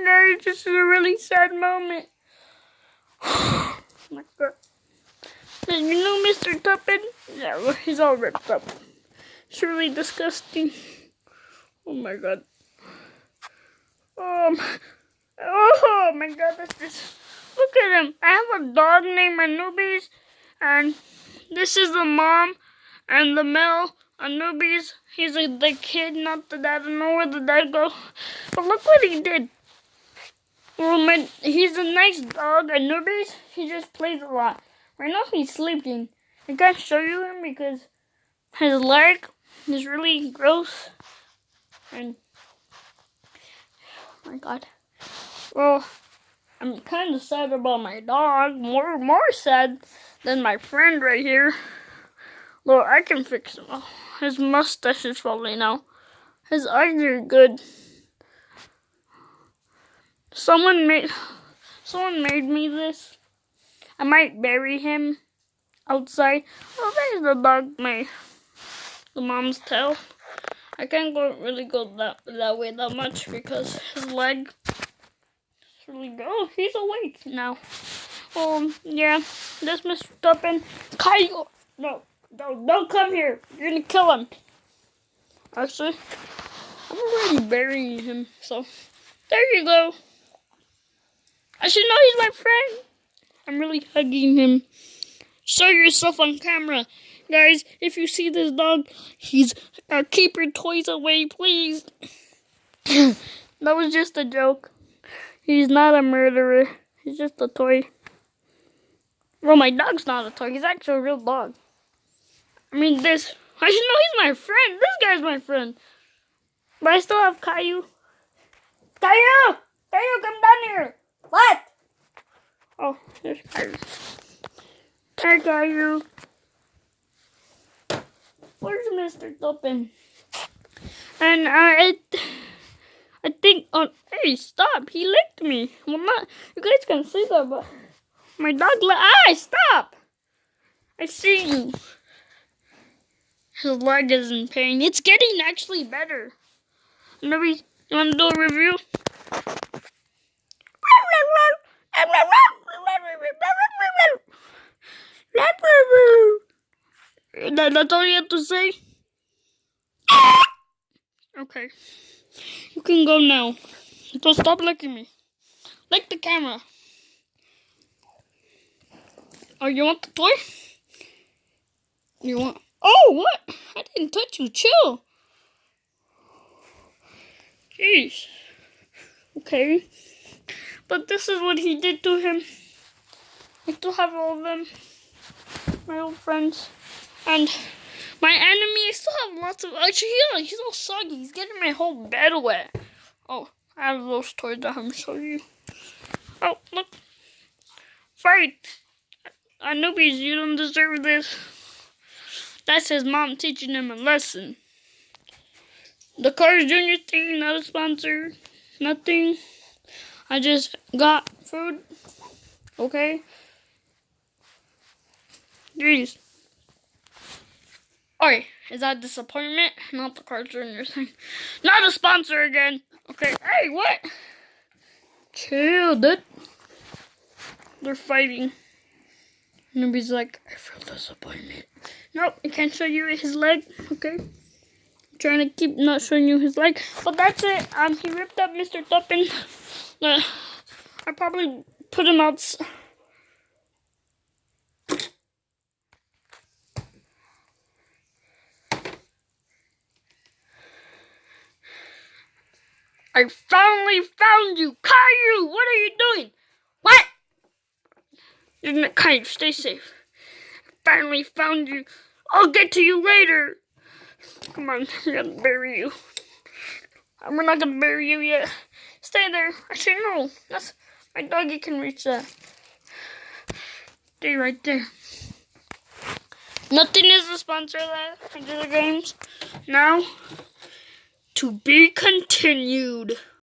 Guys, this is a really sad moment. Oh my God. Did you know Mr. Tuppin? Yeah, well, he's all ripped up. It's really disgusting. Oh my God. Oh my God, that's just... Look at him. I have a dog named Anubis, and this is the mom, and the male Anubis. He's the kid, not the dad. I don't know where the dad goes. But look what he did. Well, he's a nice dog, Anubis. He just plays a lot. Right now he's sleeping. I can't show you him because his leg is really gross. And oh my God. Well, I'm kind of sad about my dog. More sad than my friend right here. Well, I can fix him. Oh, his mustache is falling out. His eyes are good. Someone made me this. I might bury him outside. Oh, there's the dog, the mom's tail. I can't really go that way that much because his leg is really good. Oh, he's awake now. Yeah, this Mr. Tuppin. Kyle, no, don't come here. You're gonna kill him. Actually, I'm already burying him. So there you go. I should know he's my friend. I'm really hugging him. Show yourself on camera. Guys, if you see this dog, keep your toys away, please. That was just a joke. He's not a murderer. He's just a toy. Well, my dog's not a toy. He's actually a real dog. I mean, I should know he's my friend. This guy's my friend. But I still have Caillou. Caillou! Caillou, come down here. What? Oh, there's Caillou. Hi, Caillou. Where's Mr. Tuppin? And I think, oh, hey, stop. He licked me. Well, you guys can see that, but my dog stop. I see you. His leg is in pain. It's getting actually better. Maybe you want to do a review? That's all you have to say? Okay. You can go now. So stop licking me. Lick the camera. Oh, you want the toy? You want... Oh, what? I didn't touch you. Chill. Jeez. Okay. But this is what he did to him. I still have all of them. My old friends. And my enemy, I still have lots of... Actually, he's all soggy. He's getting my whole bed wet. Oh, I have those toys that I'm showing you. Oh, look. Fight. Anubis, you don't deserve this. That's his mom teaching him a lesson. The Cars Jr. thing, not a sponsor. Nothing. I just got food. Okay. Jeez. Alright, is that disappointment? Not the Cars Jr. thing. Not a sponsor again. Okay, hey, what? Chill, dude. They're fighting. Nobody's like, I feel disappointment. Nope, I can't show you his leg. Okay. I'm trying to keep not showing you his leg. But that's it. He ripped up Mr. Tuppin. I probably put him out. I finally found you, Caillou. What are you doing? What? You're not Caillou. Stay safe. I finally found you. I'll get to you later. Come on, I gotta bury you. We're not gonna bury you yet. Stay there. Actually, no. That's my doggy can reach that. Stay right there. Nothing is a sponsor of that. I do the games. Now, to be continued.